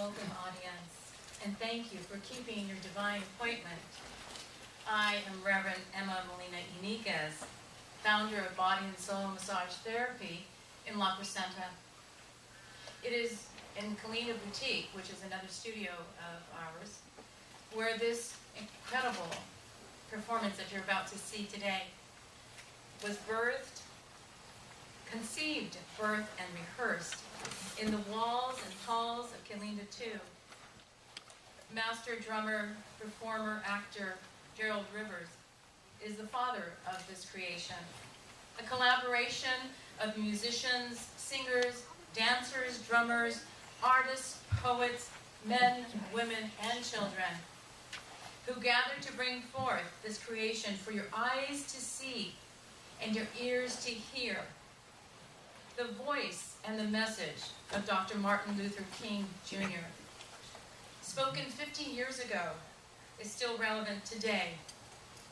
welcome audience, and thank you for keeping your divine appointment. I am Reverend Emma Molina Iniguez, founder of Body and Soul Massage Therapy in La Crescenta. It is in Kalina Boutique, which is another studio of ours, where this incredible performance that you're about to see today was birthed, conceived, birthed, and rehearsed in the walls and halls of Kalina 2. Master drummer, performer, actor Gerald is the father of this creation. A collaboration of musicians, singers, dancers, drummers, artists, poets, men, women, and children who gathered to bring forth this creation for your eyes to see and your ears to hear. The voice and the message of Dr. Martin Luther King, Jr., spoken 50 years ago, is still relevant today.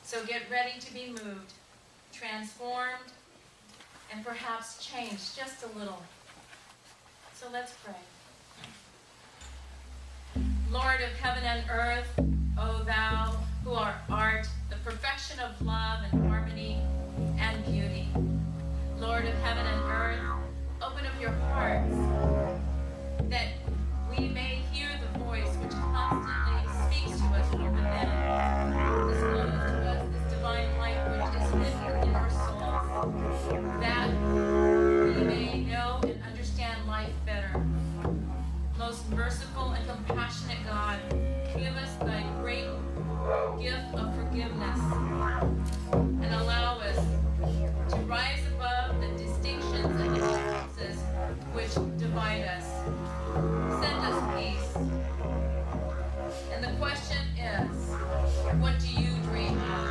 So get ready to be moved, transformed, and perhaps changed just a little. So let's pray. Lord of heaven and earth, O thou who art the perfection of love and harmony and beauty. Lord of heaven and earth, open up your hearts that we may hear the voice which constantly speaks to us from within, disclose to us this divine light which is hidden in our souls, that we may know and understand life better. Most merciful and compassionate God, give us thy great gift of forgiveness and allow us to rise above the distinctions and differences which divide us. Send us peace. And the question is, what do you dream of?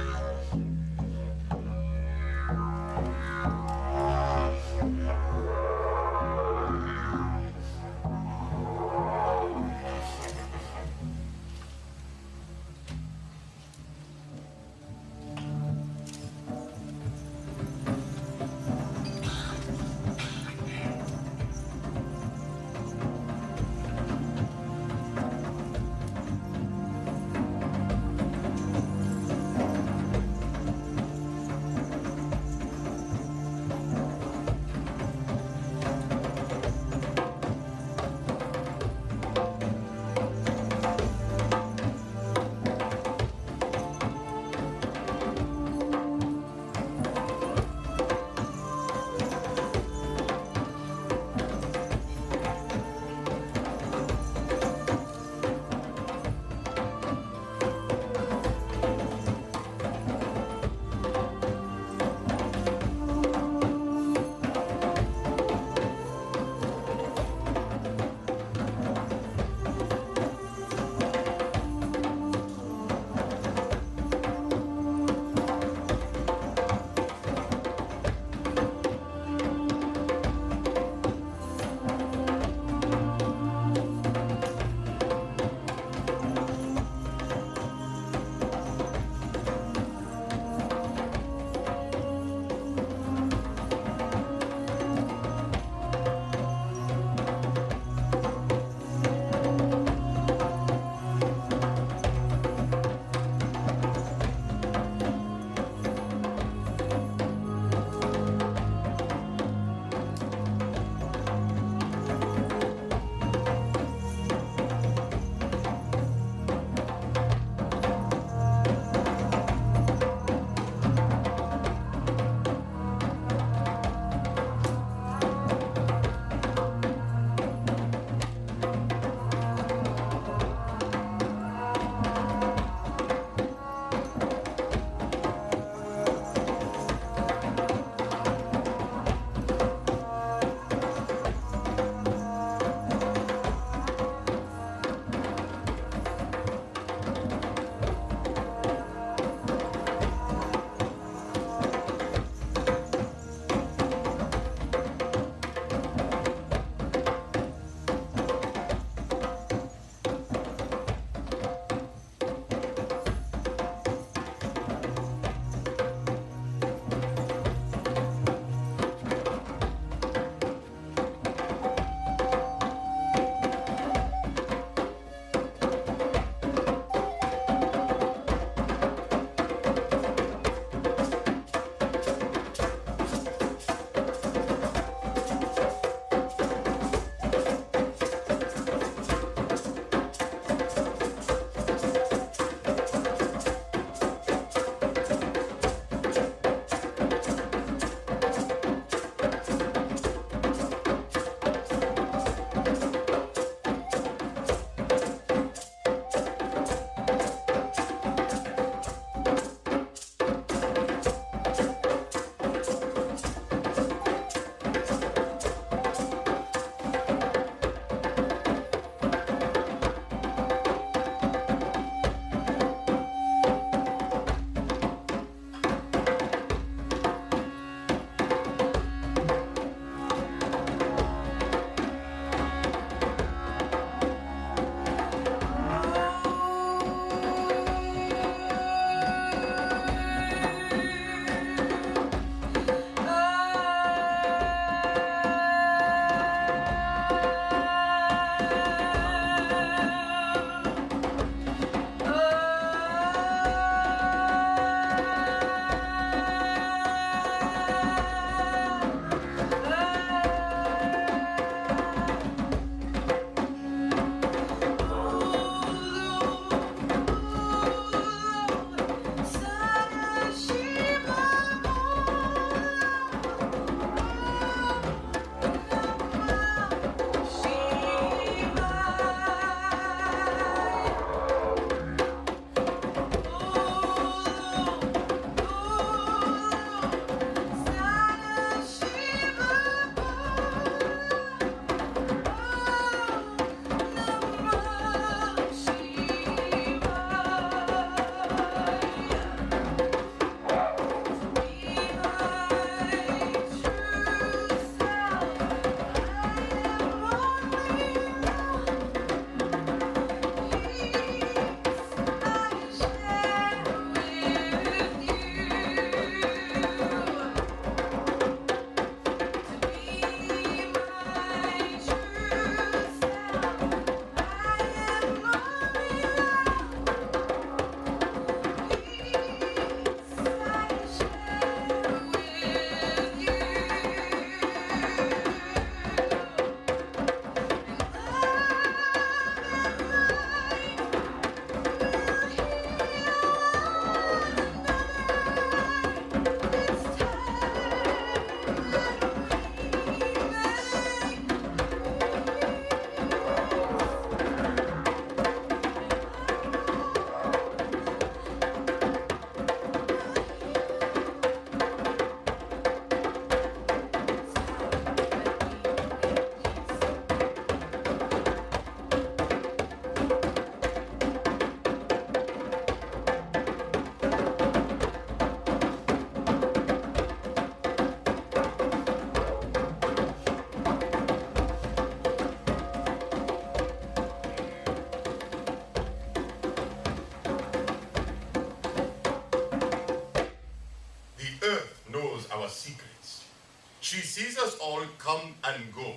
She sees us all come and go.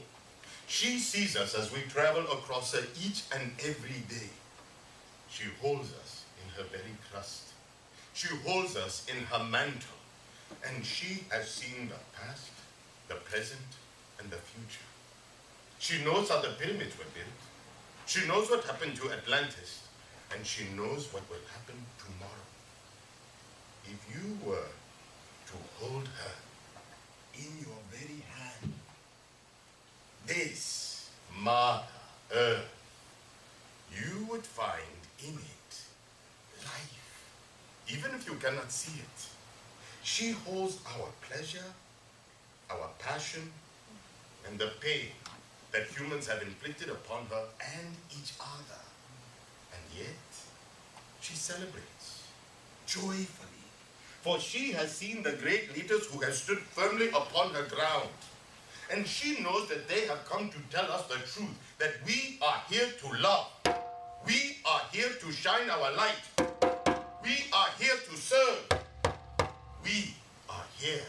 She sees us as we travel across her each and every day. She holds us in her very crust. She holds us in her mantle. And she has seen the past, the present, and the future. She knows how the pyramids were built. She knows what happened to Atlantis. And she knows what will happen tomorrow. If you were to hold her in your very hand, this Mother Earth, you would find in it life, even if you cannot see it. She holds our pleasure, our passion, and the pain that humans have inflicted upon her and each other. And yet, she celebrates joyfully. For she has seen the great leaders who have stood firmly upon her ground. And she knows that they have come to tell us the truth, that we are here to love. We are here to shine our light. We are here to serve. We are here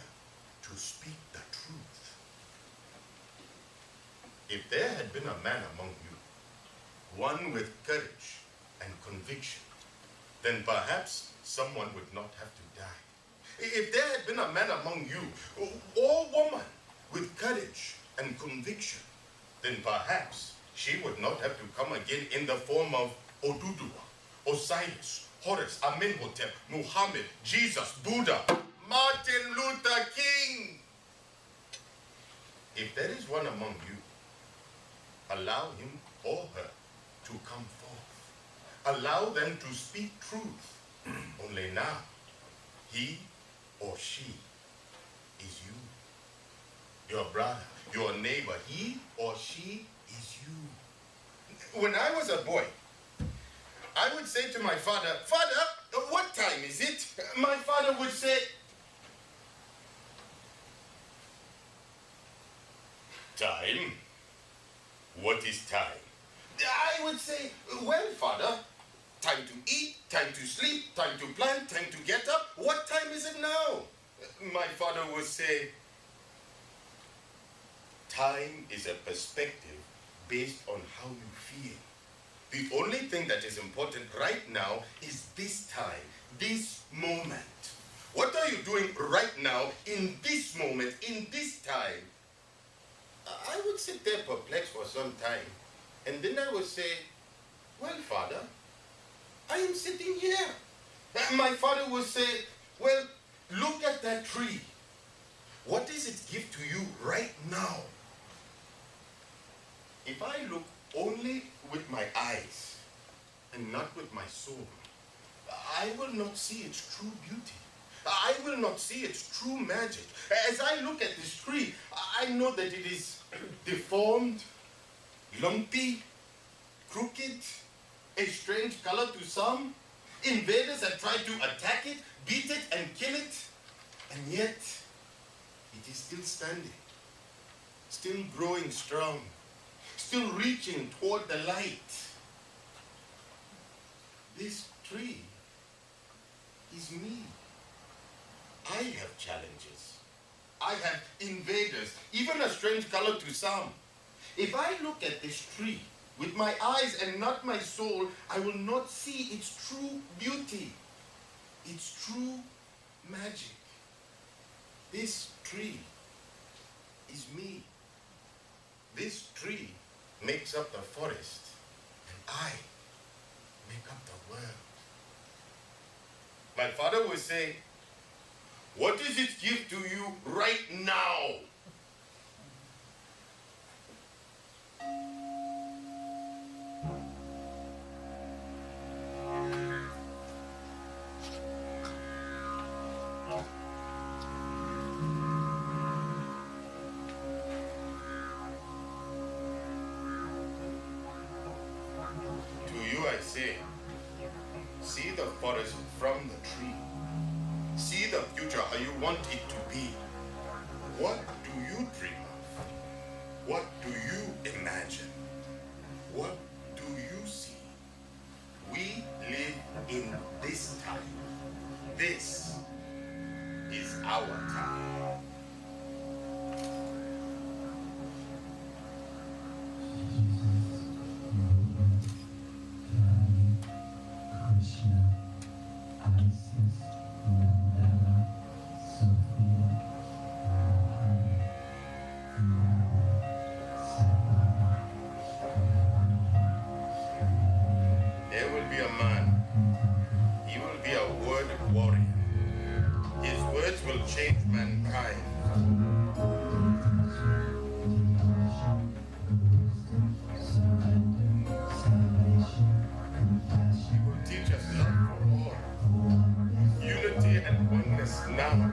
to speak the truth. If there had been a man among you, one with courage and conviction, then perhaps someone would not have to die. If there had been a man among you, or woman with courage and conviction, then perhaps she would not have to come again in the form of Oduduwa, Osiris, Horus, Amenhotep, Muhammad, Jesus, Buddha, Martin Luther King. If there is one among you, allow him or her to come forth. Allow them to speak truth. Only now, he or she is you. Your brother, your neighbor, he or she is you. When I was a boy, I would say to my father, "Father, what time is it?" My father would say, "Time? What is time?" I would say, "Well, Father, time to eat, time to sleep, time to plant, time to get up. What time is it now?" My father would say, "Time is a perspective based on how you feel. The only thing that is important right now is this time, this moment. What are you doing right now, in this moment, in this time?" I would sit there perplexed for some time, and then I would say, "Well, Father, I am sitting here." My father would say, "Well, look at that tree. What does it give to you right now?" If I look only with my eyes and not with my soul, I will not see its true beauty. I will not see its true magic. As I look at this tree, I know that it is deformed, lumpy, crooked, a strange color to some. Invaders have tried to attack it, beat it, and kill it. And yet, it is still standing, still growing strong, still reaching toward the light. This tree is me. I have challenges. I have invaders, even a strange color to some. If I look at this tree with my eyes and not my soul, I will not see its true beauty, its true magic. This tree is me. This tree makes up the forest, and I make up the world. My father would say, "What does it give to you right now?" To you I say, see the forest from the tree. See the future how you want it to be. What do you dream of? What do you imagine? What do you see? We live in this time. This is our time. be a man. He will be a word warrior. His words will change mankind. He will teach us love for all, unity and oneness now.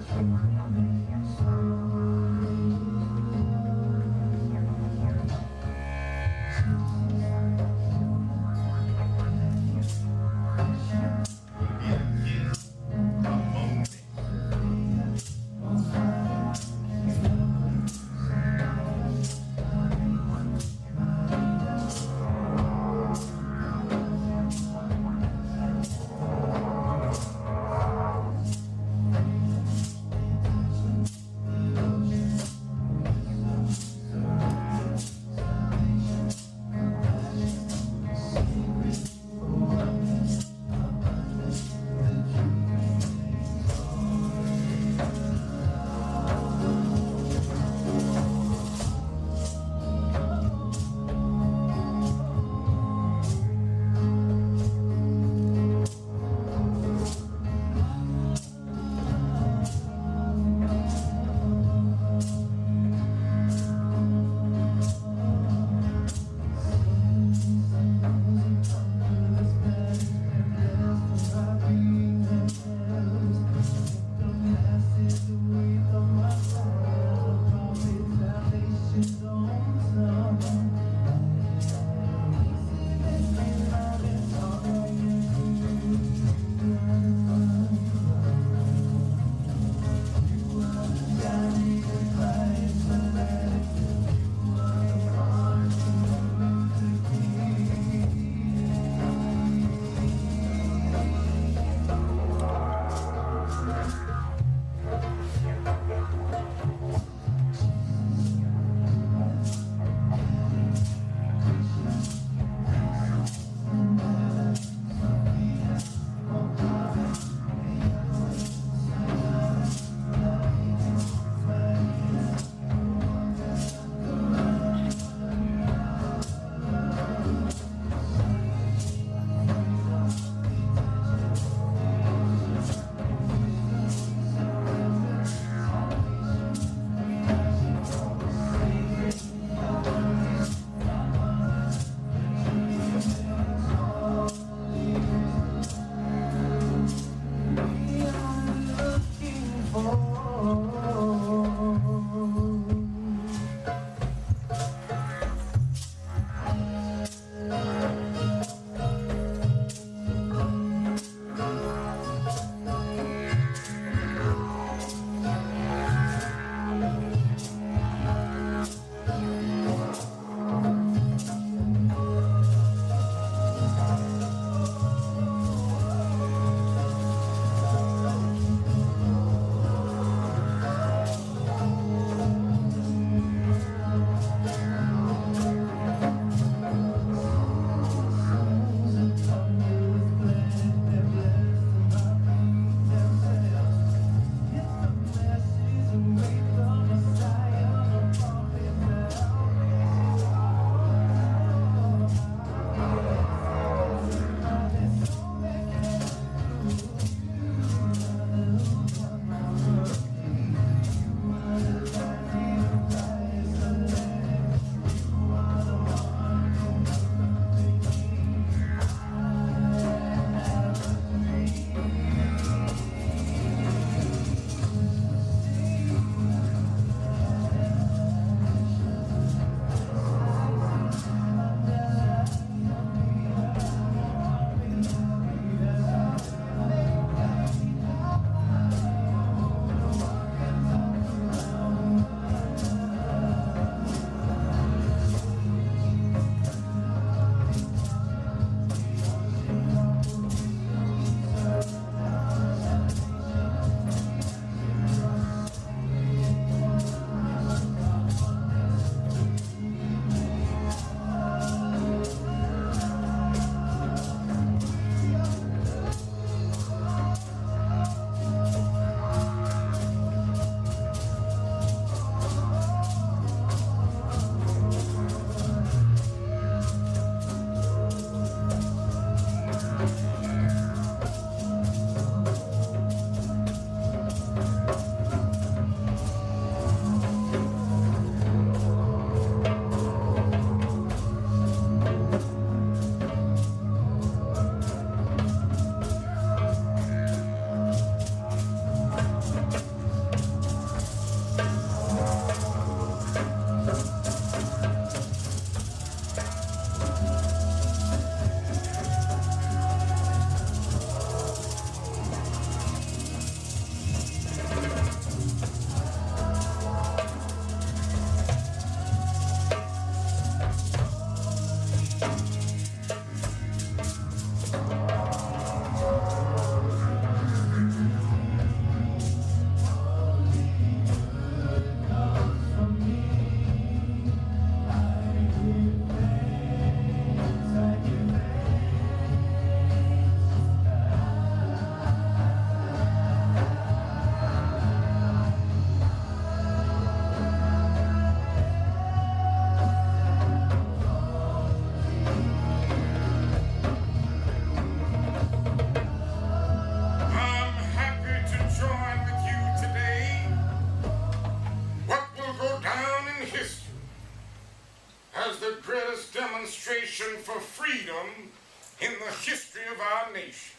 freedom in the history of our nation.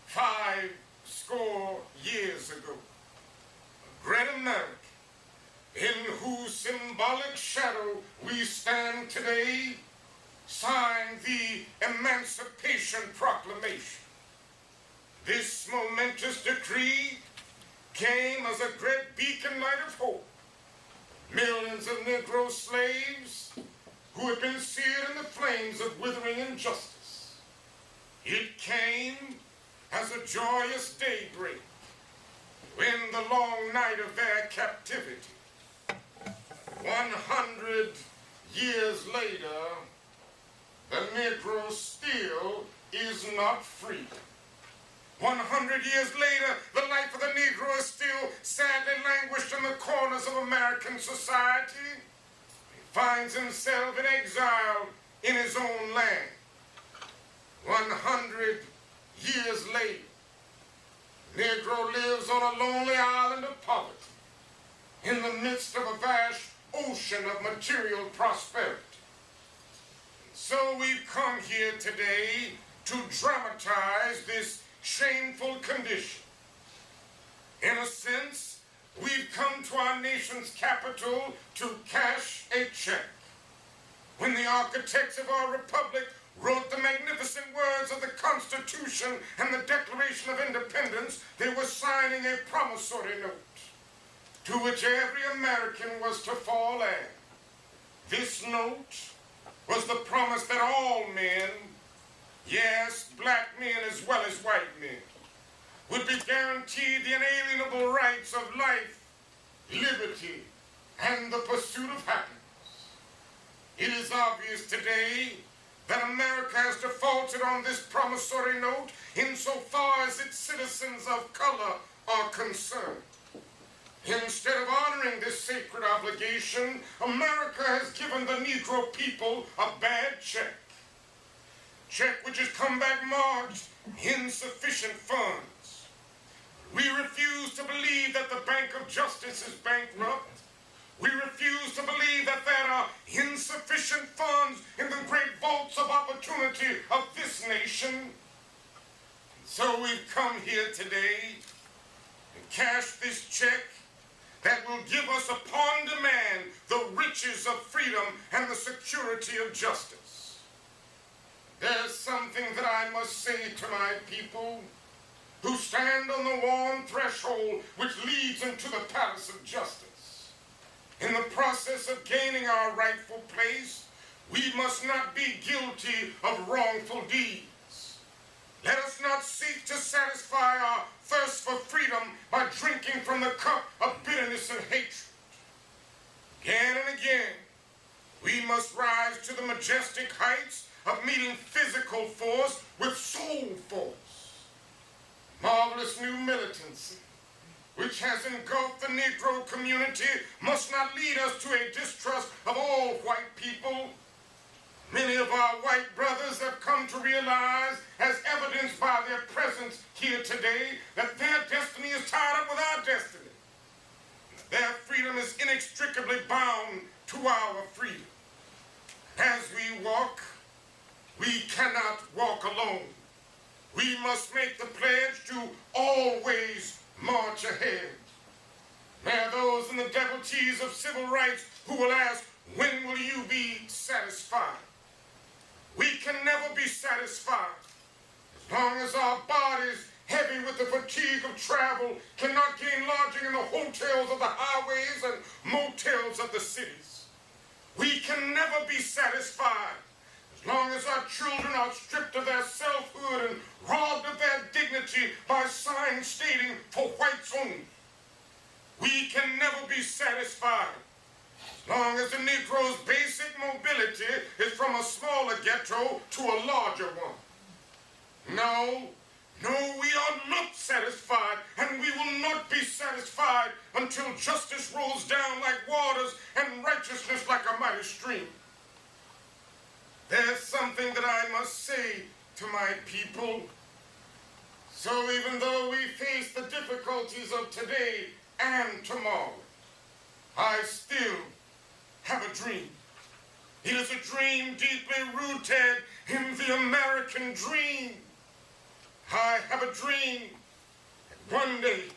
50 years ago, a great America, in whose symbolic shadow we stand today, signed the Emancipation Proclamation. This momentous decree came as a great beacon light of hope. Millions of Negro slaves who had been seared in the flames of withering injustice. It came as a joyous daybreak in the long night of their captivity. 100 years later, the Negro still is not free. 100 years later, the life of the Negro is still sadly languished in the corners of American society. He finds himself in exile in his own land. 100 years later, the Negro lives on a lonely island of poverty in the midst of a vast ocean of material prosperity. So we've come here today to dramatize this shameful condition. In a sense, we've come to our nation's capital to cash a check. When the architects of our republic wrote the magnificent words of the Constitution and the Declaration of Independence, they were signing a promissory note to which every American was to fall heir. This note was the promise that all men, yes, black men as well as white men, would be guaranteed the inalienable rights of life, liberty, and the pursuit of happiness. It is obvious today that America has defaulted on this promissory note insofar as its citizens of color are concerned. Instead of honoring this sacred obligation, America has given the Negro people a bad check. Check which has come back marked insufficient funds. We refuse to believe that the Bank of Justice is bankrupt. We refuse to believe that there are insufficient funds in the great vaults of opportunity of this nation. So we've come here today to cash this check that will give us upon demand the riches of freedom and the security of justice. There's something that I must say to my people who stand on the warm threshold which leads into the palace of justice. In the process of gaining our rightful place, we must not be guilty of wrongful deeds. Let us not seek to satisfy our thirst for freedom by drinking from the cup of bitterness and hatred. Again and again, we must rise to the majestic heights of meeting physical force with soul force. Marvelous new militancy, which has engulfed the Negro community, must not lead us to a distrust of all white people. Many of our white brothers have come to realize, as evidenced by their presence here today, that their destiny is tied up with our destiny. Their freedom is inextricably bound to our freedom. As we walk, we cannot walk alone. We must make the pledge to always march ahead. There are those in the devotees of civil rights who will ask, when will you be satisfied? We can never be satisfied as long as our bodies, heavy with the fatigue of travel, cannot gain lodging in the hotels of the highways and motels of the cities. We can never be satisfied as long as our children are stripped of their selfhood and robbed of their dignity by signs stating for whites only. We can never be satisfied as long as the Negro's basic mobility is from a smaller ghetto to a larger one. No, we are not satisfied, and we will not be satisfied until justice rolls down like waters and righteousness like a mighty stream. There's something that I must say to my people. So even though we face the difficulties of today and tomorrow, I still have a dream. It is a dream deeply rooted in the American dream. I have a dream that one day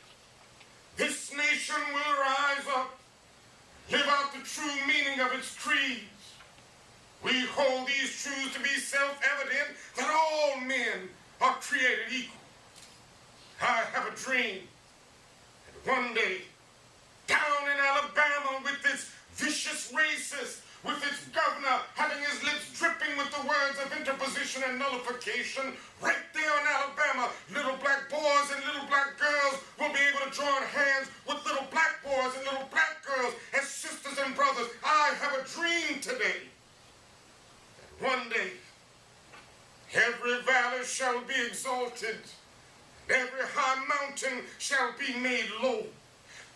this nation will rise up, live out the true meaning of its creeds. We hold these truths to be self-evident that all men are created equal. I have a dream that one day, down in Alabama with its vicious racist, with its governor having his lips dripping with the words of interposition and nullification, right there in Alabama, little black boys and little black girls will be able to join hands with little black boys and little black girls as sisters and brothers. I have a dream today that one day every valley shall be exalted, every high mountain shall be made low.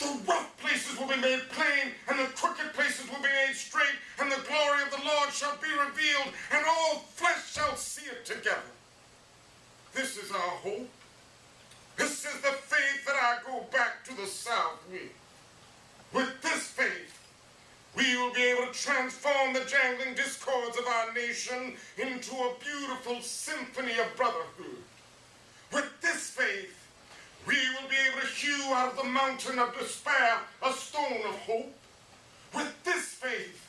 The rough places will be made plain, and the crooked places will be made straight, and the glory of the Lord shall be revealed, and all flesh shall see it together. This is our hope. This is the faith that I go back to the South with. With this faith, we will be able to transform the jangling discords of our nation into a beautiful symphony of brotherhood. With this faith, we will be able to hew out of the mountain of despair a stone of hope. With this faith,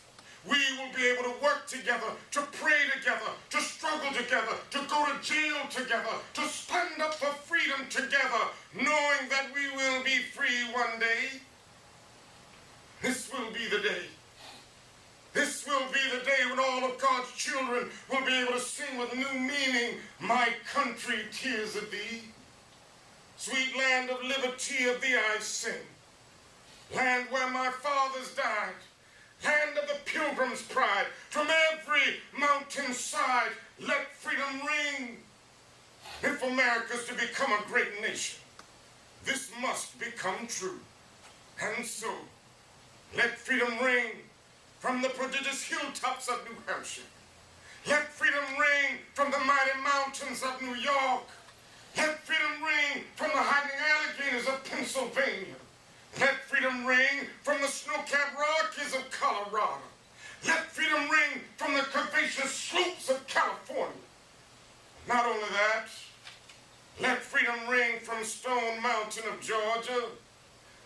we will be able to work together, to pray together, to struggle together, to go to jail together, to stand up for freedom together, knowing that we will be free one day. This will be the day. This will be the day when all of God's children will be able to sing with new meaning, "My country, tears of thee. Sweet land of liberty, of thee I sing. Land where my fathers died. Land of the pilgrim's pride. From every mountainside, let freedom ring." If America's to become a great nation, this must become true. And so, let freedom ring from the prodigious hilltops of New Hampshire. Let freedom ring from the mighty mountains of New York. Let freedom ring from the hiding alligators of Pennsylvania. Let freedom ring from the snow-capped Rockies of Colorado. Let freedom ring from the curvaceous slopes of California. Not only that, let freedom ring from Stone Mountain of Georgia.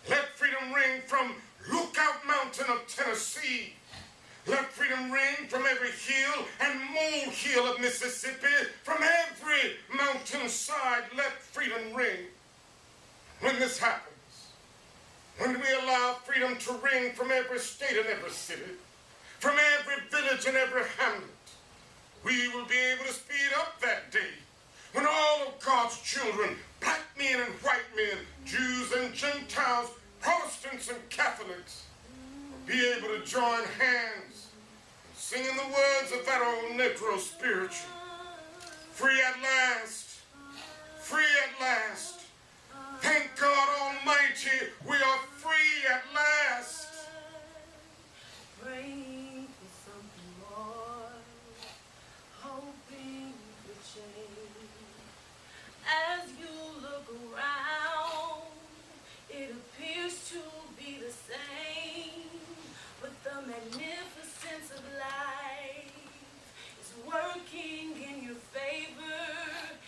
Let freedom ring from Lookout Mountain of Tennessee. Let freedom ring from every hill and molehill of Mississippi. From every mountainside, let freedom ring. When this happens, when we allow freedom to ring from every state and every city, from every village and every hamlet, we will be able to speed up that day when all of God's children, black men and white men, Jews and Gentiles, Protestants and Catholics, be able to join hands and singing the words of that old Negro spiritual. Free at last, free at last. Thank God Almighty, we are free at last. Praying for something more, hoping for change. As you look around, it appears to be the same, but the magnificence of life is working in your favor.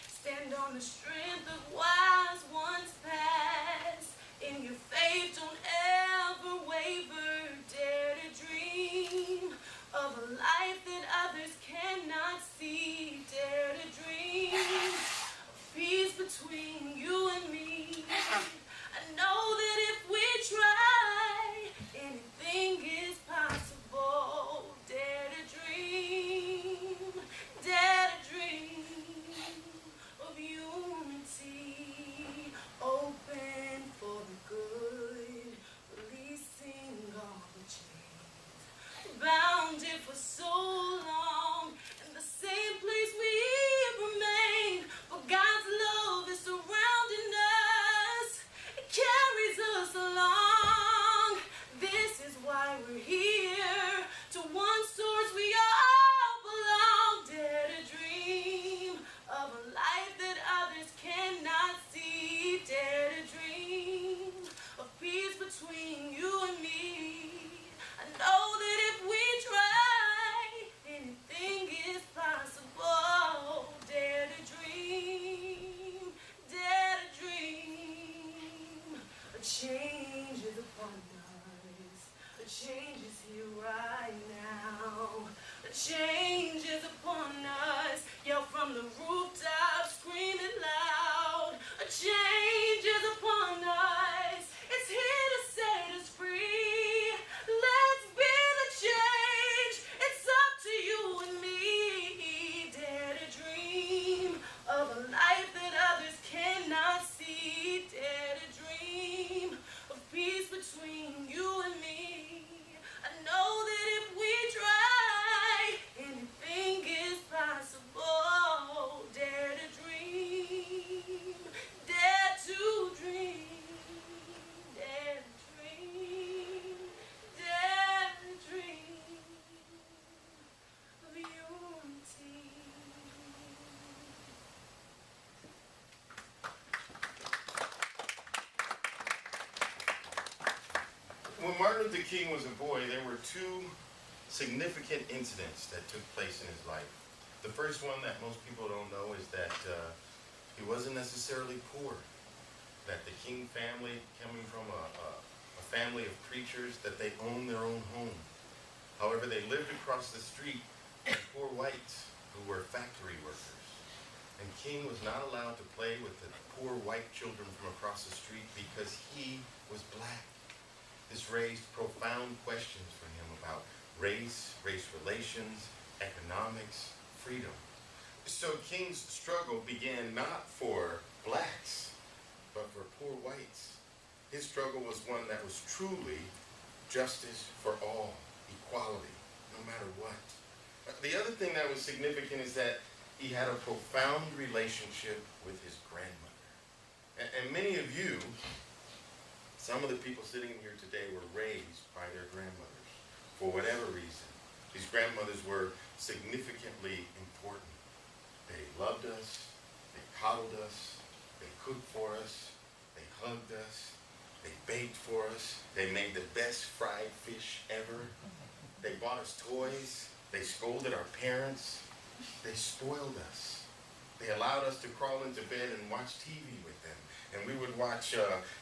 Stand on the strength of wise ones past. In your faith, don't ever waver. Dare to dream of a life that others cannot see. Dare to dream of peace between you and me. I know that if we try, anything is possible. Dare to dream of unity, open for the good, releasing all the chains, bounded for so long, in the same place we remain, but God's love is surrounding When Martin Luther King was a boy, there were two significant incidents that took place in his life. The first one that most people don't know is that he wasn't necessarily poor. That the King family, coming from a family of preachers, that they owned their own home. However, they lived across the street with poor whites who were factory workers. And King was not allowed to play with the poor white children from across the street because he was black. This raised profound questions for him about race, race relations, economics, freedom. So King's struggle began not for blacks, but for poor whites. His struggle was one that was truly justice for all, equality, no matter what. The other thing that was significant is that he had a profound relationship with his grandmother. And many of you, some of the people sitting here today, were raised by their grandmothers for whatever reason. These grandmothers were significantly important. They loved us, they coddled us, they cooked for us, they hugged us, they baked for us, they made the best fried fish ever. They bought us toys, they scolded our parents, they spoiled us. They allowed us to crawl into bed and watch TV with them. And we would watch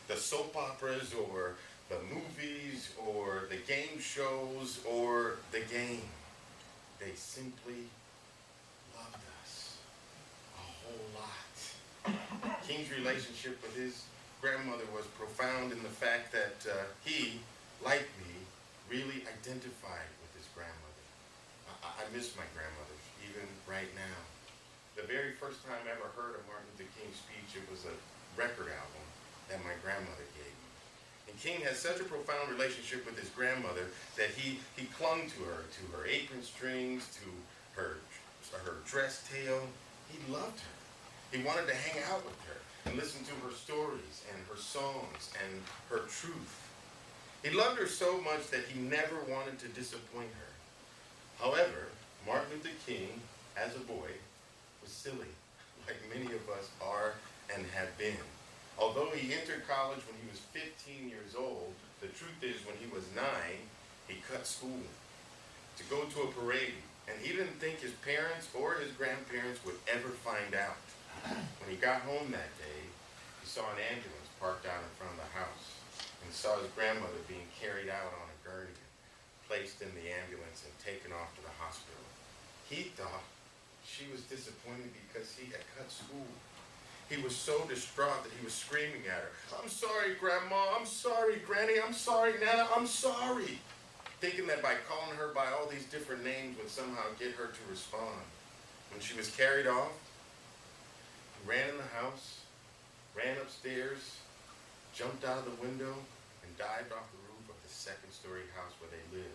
the soap operas or the movies or the game shows or the game. They simply loved us a whole lot. King's relationship with his grandmother was profound in the fact that he, like me, really identified with his grandmother. I miss my grandmothers, even right now. The very first time I ever heard a Martin Luther King speech, it was a record album that my grandmother gave me. And King has such a profound relationship with his grandmother that he clung to her apron strings, to her dress tail. He loved her. He wanted to hang out with her and listen to her stories and her songs and her truth. He loved her so much that he never wanted to disappoint her. However, Martin Luther King, as a boy, was silly, like many of us are and have been. Although he entered college when he was 15 years old, the truth is when he was 9, he cut school to go to a parade. And he didn't think his parents or his grandparents would ever find out. When he got home that day, he saw an ambulance parked out in front of the house and saw his grandmother being carried out on a gurney, placed in the ambulance and taken off to the hospital. He thought she was disappointed because he had cut school. He was so distraught that he was screaming at her, "I'm sorry, Grandma, I'm sorry, Granny, I'm sorry, Nana, I'm sorry," thinking that by calling her by all these different names would somehow get her to respond. When she was carried off, he ran in the house, ran upstairs, jumped out of the window, and dived off the roof of the second-story house where they lived,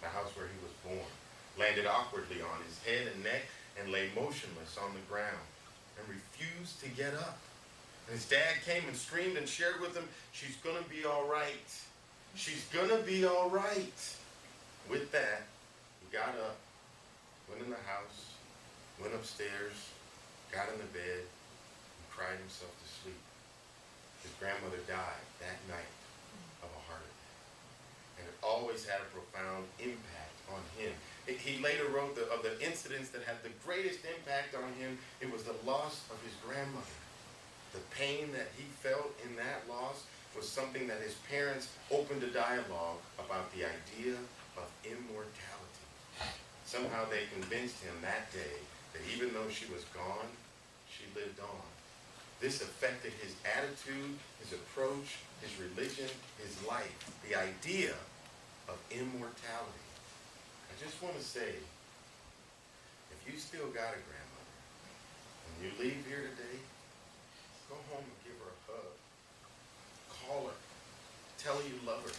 the house where he was born, landed awkwardly on his head and neck, and lay motionless on the ground, and refused to get up. And his dad came and screamed and shared with him, "She's gonna be all right. She's gonna be all right." With that, he got up, went in the house, went upstairs, got in the bed, and cried himself to sleep. His grandmother died that night of a heart attack. And it always had a profound impact on him. He later wrote of the incidents that had the greatest impact on him, it was the loss of his grandmother. The pain that he felt in that loss was something that his parents opened a dialogue about the idea of immortality. Somehow they convinced him that day that even though she was gone, she lived on. This affected his attitude, his approach, his religion, his life, the idea of immortality. I just want to say, if you still got a grandmother, when you leave here today, go home and give her a hug. Call her. Tell her you love her.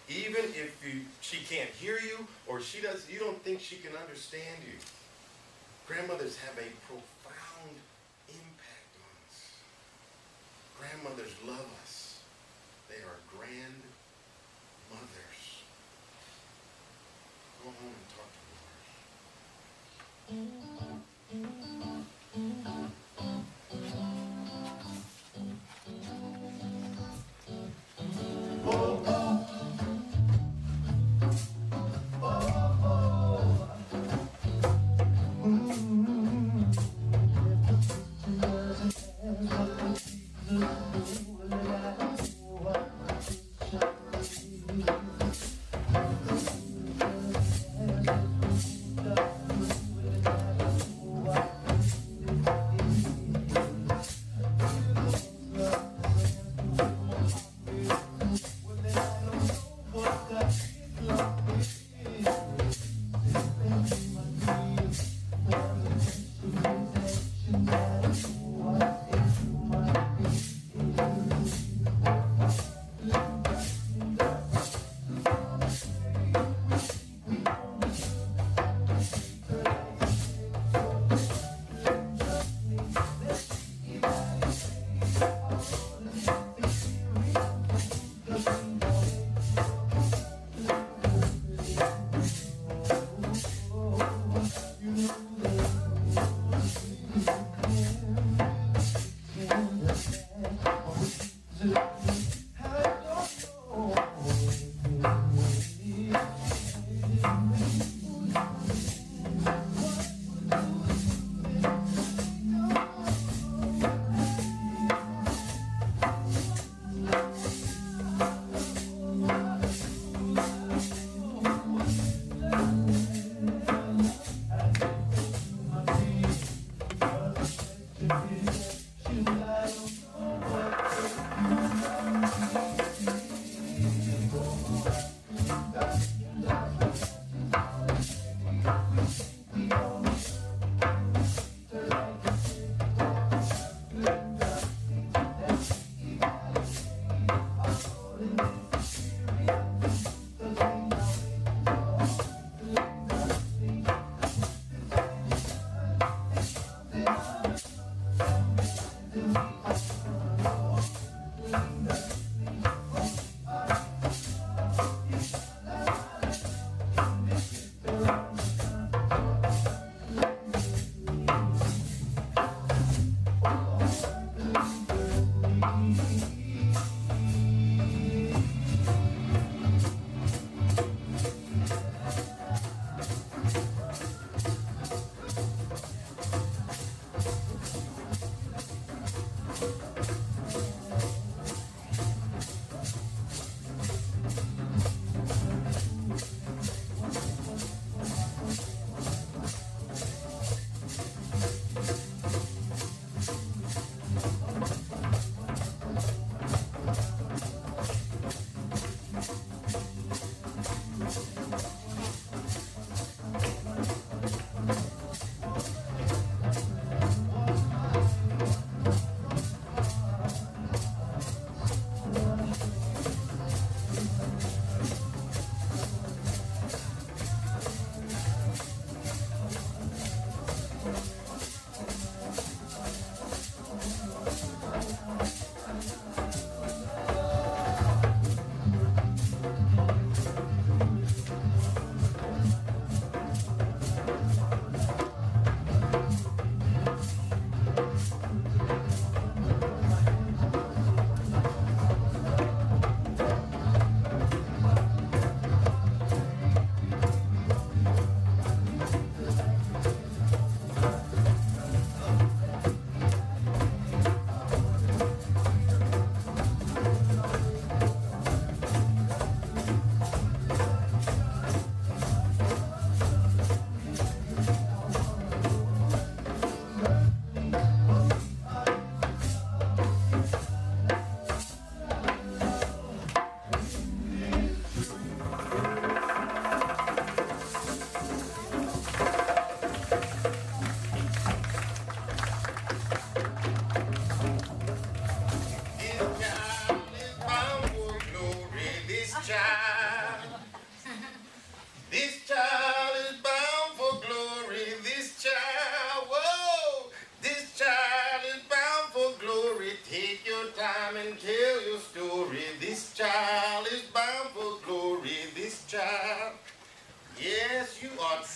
Even if she can't hear you or you don't think she can understand you. Grandmothers have a profound impact on us. Grandmothers love us. They are grandmothers. Go home and talk to yours.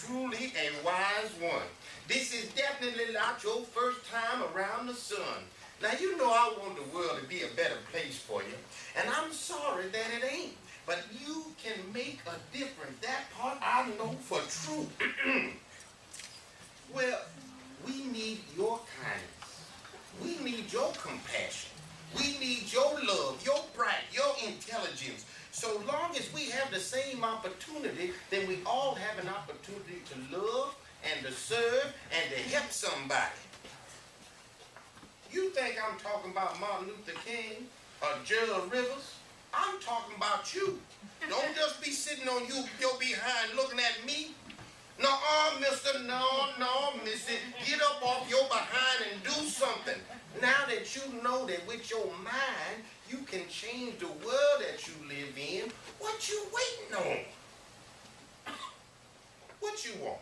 truly a wise one. This is definitely not your first time around the sun. Now, you know I want the world to be a better place for you, and I'm sorry that it ain't. But you can make a difference. That part I know for true. Well, we need your kindness. We need your compassion. We need your love, your pride, your intelligence. So long as we have the same opportunity, then we all have an opportunity to love and to serve and to help somebody. You think I'm talking about Martin Luther King or Gerald Rivers? I'm talking about you. Don't just be sitting on your behind looking at me. No, mister, no, missy. Get up off your behind and do something. Now that you know that with your mind, you can change the world that you live in, what you waiting on? What you want?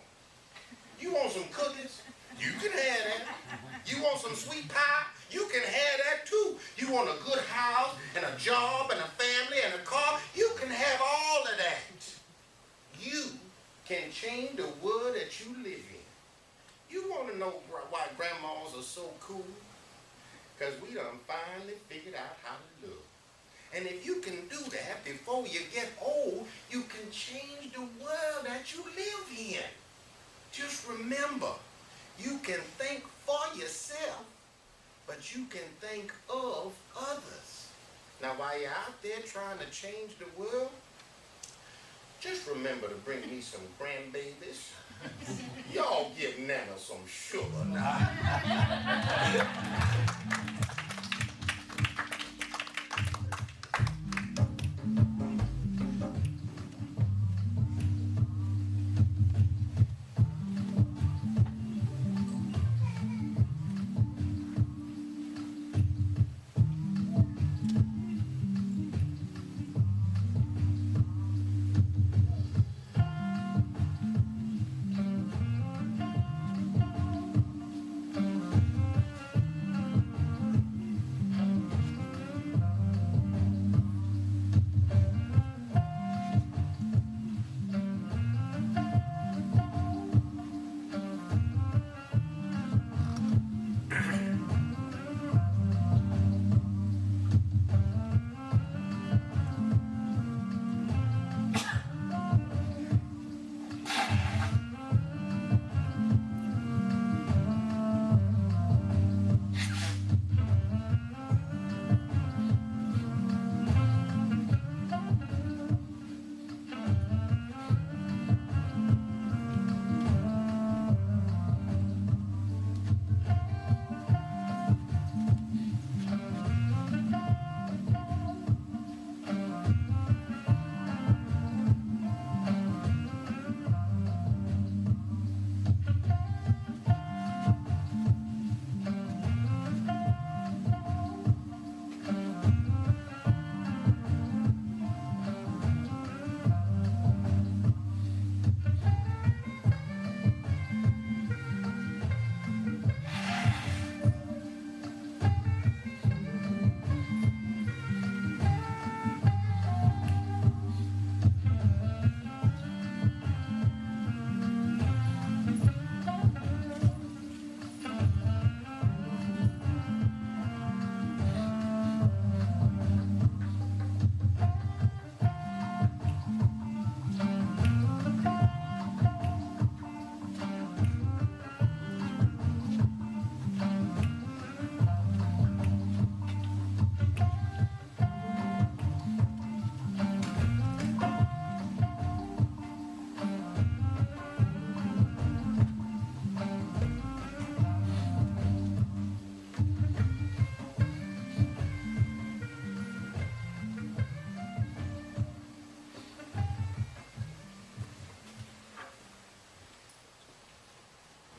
You want some cookies? You can have that. You want some sweet pie? You can have that too. You want a good house and a job and a family and a car? You can have all of that. You can change the world that you live in. You want to to know why grandmas are so cool? Because we done finally figured out how to love. And if you can do that before you get old, you can change the world that you live in. Just remember, you can think for yourself, but you can think of others. Now, while you're out there trying to change the world, just remember to bring me some grandbabies. Y'all give Nana some sugar now.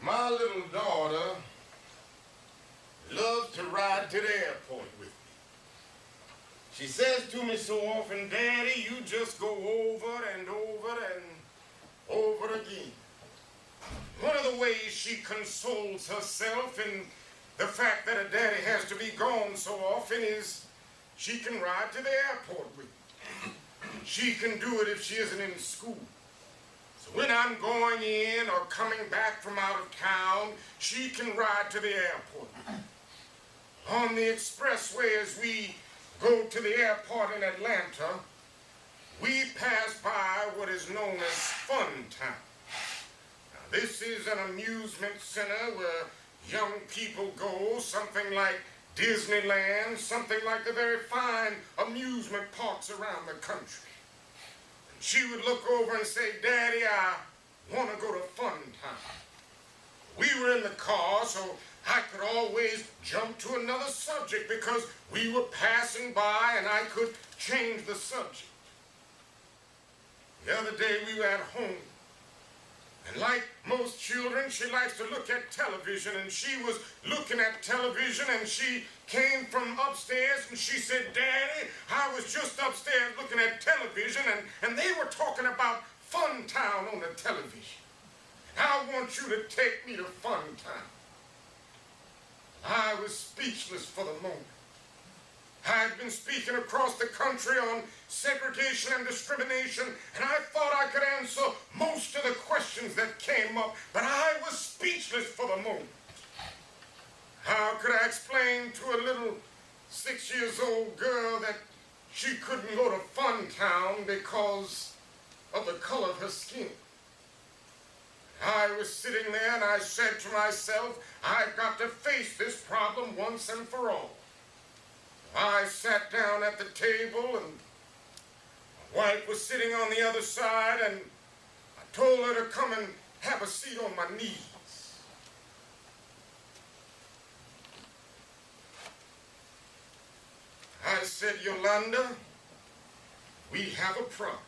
My little daughter loves to ride to the airport with me. She says to me so often, "Daddy, you just go over and over and over again." One of the ways she consoles herself in the fact that her daddy has to be gone so often is she can ride to the airport with me. She can do it if she isn't in school. So when I'm going in or coming back from out of town, she can ride to the airport. On the expressway, as we go to the airport in Atlanta, we pass by what is known as Fun Town. Now, this is an amusement center where young people go, something like Disneyland, something like the very fine amusement parks around the country. She would look over and say, "Daddy, I want to go to Fun Town." We were in the car, so I could always jump to another subject because we were passing by and I could change the subject. The other day we were at home, and like most children, she likes to look at television, and she was looking at television, and she came from upstairs and she said, "Daddy, I was just upstairs looking at television and they were talking about Fun Town on the television. I want you to take me to Fun Town." I was speechless for the moment. I'd been speaking across the country on segregation and discrimination, and I thought I could answer most of the questions that came up, but I was speechless for the moment. How could I explain to a little 6-year-old girl that she couldn't go to Funtown because of the color of her skin? I was sitting there and I said to myself, I've got to face this problem once and for all. I sat down at the table and my wife was sitting on the other side, and I told her to come and have a seat on my knees. I said, Yolanda, we have a problem.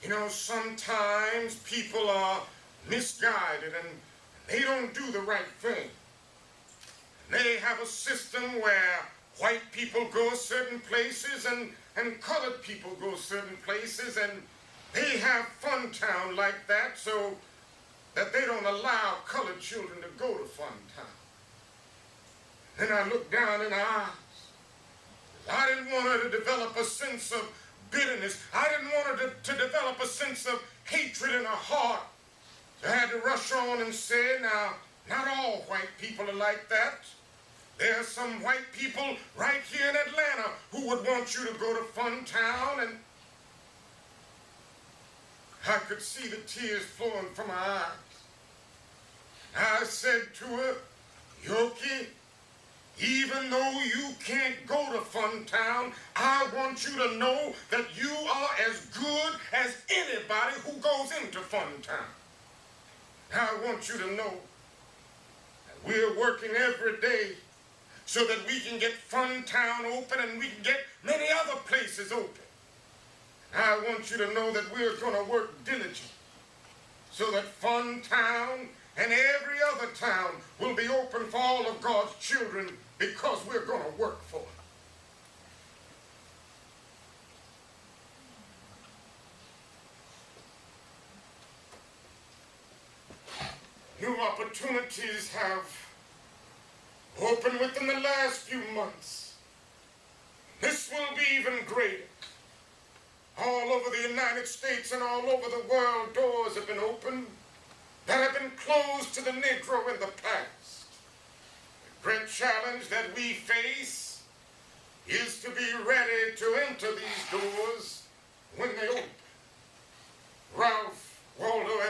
You know, sometimes people are misguided and they don't do the right thing. They have a system where white people go certain places and colored people go certain places, and they have Funtown like that so that they don't allow colored children to go to Funtown. Then I looked down in her eyes. I didn't want her to develop a sense of bitterness. I didn't want her to develop a sense of hatred in her heart. So I had to rush on and say, now, not all white people are like that. There are some white people right here in Atlanta who would want you to go to Funtown, and I could see the tears flowing from her eyes. I said to her, Yoki, even though you can't go to Funtown, I want you to know that you are as good as anybody who goes into Funtown. I want you to know that we're working every day so that we can get Funtown open and we can get many other places open. I want you to know that we're going to work diligently so that Funtown and every other town will be open for all of God's children, because we're going to work for it. New opportunities have opened within the last few months. This will be even greater. All over the United States and all over the world, doors have been opened that have been closed to the Negro in the past. The great challenge that we face is to be ready to enter these doors when they open. Ralph Waldo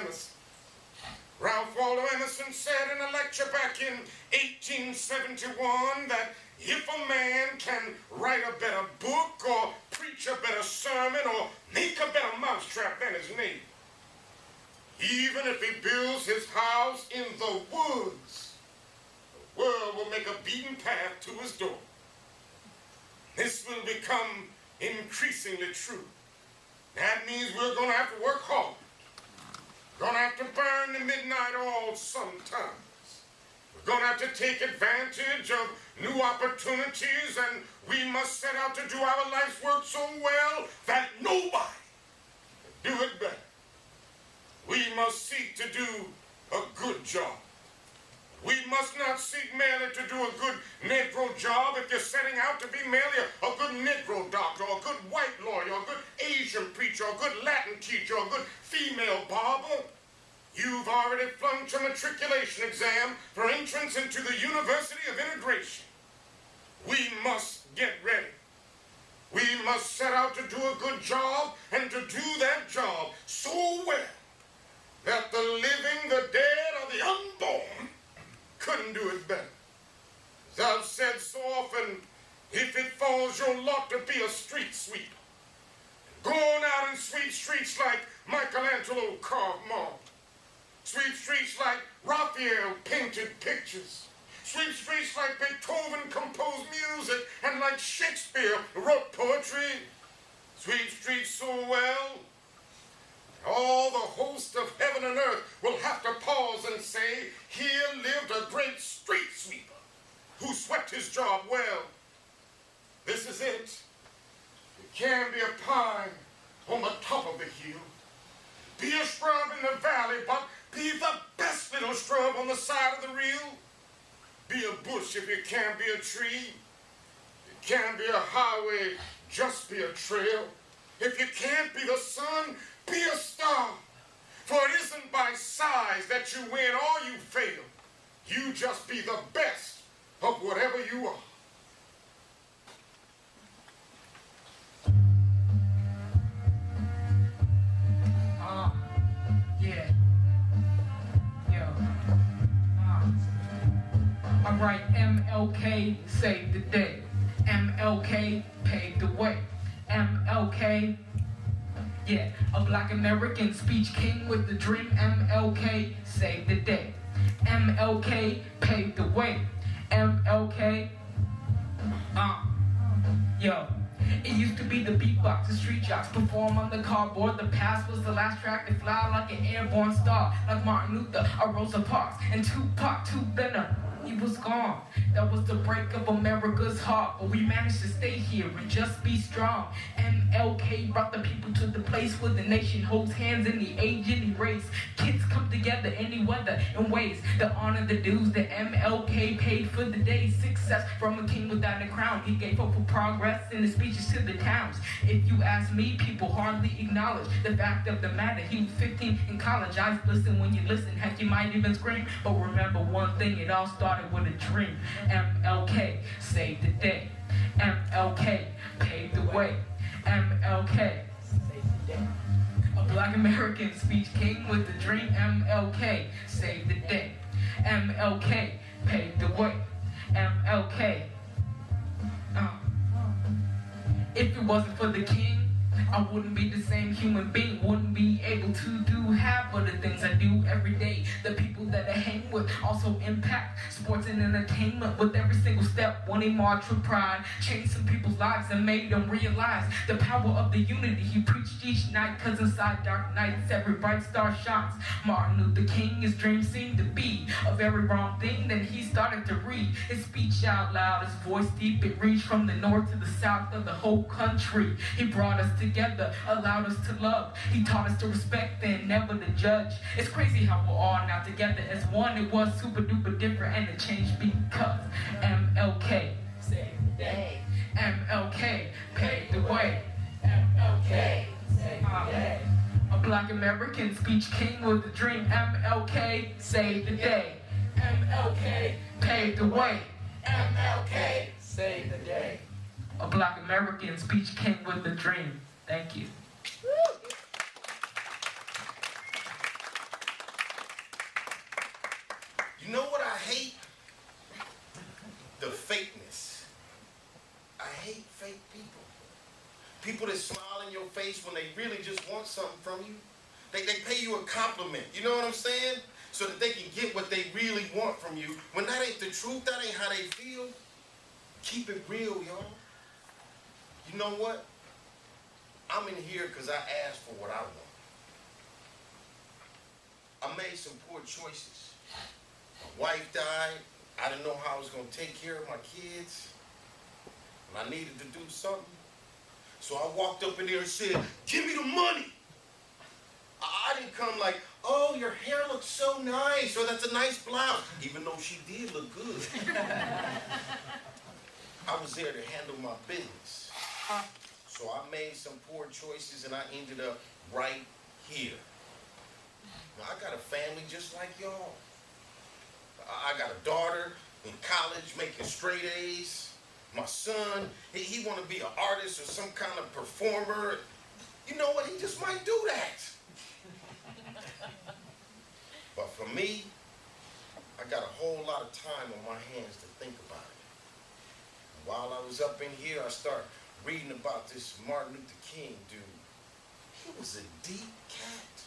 Emerson said in a lecture back in 1871 that if a man can write a better book or preach a better sermon or make a better mousetrap than his neighbor, even if he builds his house in the woods, the world will make a beaten path to his door. This will become increasingly true. That means we're going to have to work hard. We're going to have to burn the midnight oil sometimes. We're going to have to take advantage of new opportunities, and we must set out to do our life's work so well that nobody can do it better. We must seek to do a good job. We must not seek merely to do a good Negro job. If you're setting out to be merely a good Negro doctor, or a good white lawyer, or a good Asian preacher, or a good Latin teacher, or a good female barber, you've already flunked your matriculation exam for entrance into the University of Integration. We must get ready. We must set out to do a good job, and to do that job so well that the living, the dead, or the unborn couldn't do it better. As I've said so often, if it falls your lot to be a street sweeper, go on out and sweep streets like Michelangelo carved marble, sweep streets like Raphael painted pictures, sweep streets like Beethoven composed music, and like Shakespeare wrote poetry, sweep streets so well, all the host of heaven and earth will have to pause and say, here lived a great street sweeper who swept his job well. This is it. You can be a pine on the top of the hill, be a shrub in the valley, but be the best little shrub on the side of the reel. Be a bush if you can't be a tree. You Can't be a highway, just be a trail. If you can't be the sun, be a star. For it isn't by size that you win or you fail. You just be the best of whatever you are. Yeah. Yo. Alright, MLK saved the day. MLK paved the way. MLK, yeah, a black American speech king with the dream. MLK saved the day. MLK paved the way. MLK, yo. It used to be the beatbox, the street jocks perform on the cardboard. The past was the last track to fly like an airborne star, like Martin Luther or Rosa Parks and Tupac, Benner. He was gone. That was the break of America's heart, but we managed to stay here and just be strong. MLK brought the people to the place where the nation holds hands in the age and race. Kids come together any weather in ways that honor the dues that MLK paid for the day. Success from a king without a crown. He gave hope for progress in his speeches to the towns. If you ask me, people hardly acknowledge the fact of the matter. He was 15 in college. Eyes listen when you listen. Heck, you might even scream. But remember one thing, it all started with a dream. MLK saved the day. MLK paved the way. MLK saved the day. A black American speech king with a dream. MLK saved the day. MLK paved the way. MLK. If it wasn't for the king, I wouldn't be the same human being, wouldn't be able to do half of the things I do every day. The people that I hang with also impact sports and entertainment with every single step. When he marched with pride, changed some people's lives and made them realize the power of the unity he preached each night. Cause inside dark nights, every bright star shines. Martin Luther King, his dream seemed to be a very wrong thing. Then he started to read his speech out loud, his voice deep, it reached from the north to the south of the whole country. He brought us together, allowed us to love. He taught us to respect and never to judge. It's crazy how we're all now together as one. It was super duper different and it changed because MLK saved the day. MLK paved the way. MLK saved the day. A black American speech king with a dream. MLK saved the day. MLK paved the way. MLK saved the day. A black American speech king with a dream. Thank you. You know what I hate? The fakeness. I hate fake people. People that smile in your face when they really just want something from you. They pay you a compliment, you know what I'm saying? So that they can get what they really want from you. When that ain't the truth, that ain't how they feel. Keep it real, y'all. You know what? I'm in here because I asked for what I want. I made some poor choices. My wife died. I didn't know how I was going to take care of my kids. And I needed to do something. So I walked up in there and said, give me the money. I didn't come like, oh, your hair looks so nice, or that's a nice blouse, even though she did look good. I was there to handle my business. So I made some poor choices and I ended up right here. Now I got a family just like y'all. I got a daughter in college making straight A's. My son, he want to be an artist or some kind of performer. You know what, he just might do that. But for me, I got a whole lot of time on my hands to think about it. While I was up in here, I started reading about this Martin Luther King dude. He was a deep cat.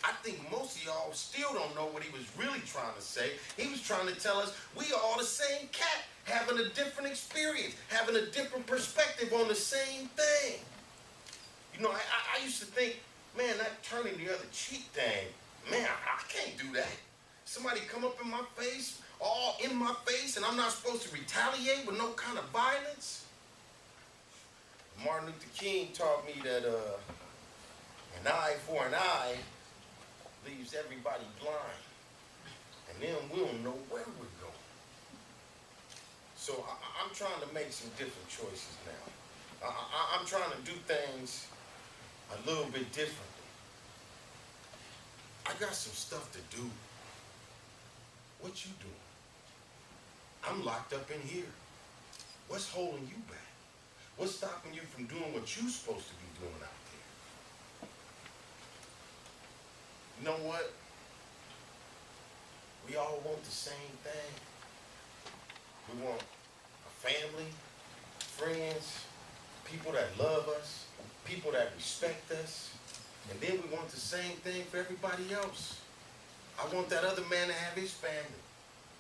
I think most of y'all still don't know what he was really trying to say. He was trying to tell us we all the same cat, having a different experience, having a different perspective on the same thing. You know, I used to think, man, that turning the other cheek thing, man, I can't do that. Somebody come up in my face, all in my face, and I'm not supposed to retaliate with no kind of violence? Martin Luther King taught me that an eye for an eye leaves everybody blind. And then we don't know where we're going. So I'm trying to make some different choices now. I'm trying to do things a little bit differently. I got some stuff to do. What you doing? I'm locked up in here. What's holding you back? What's stopping you from doing what you're supposed to be doing out there? You know what? We all want the same thing. We want a family, friends, people that love us, people that respect us, and then we want the same thing for everybody else. I want that other man to have his family.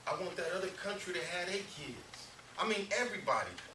I want that other country to have their kids. I mean, everybody.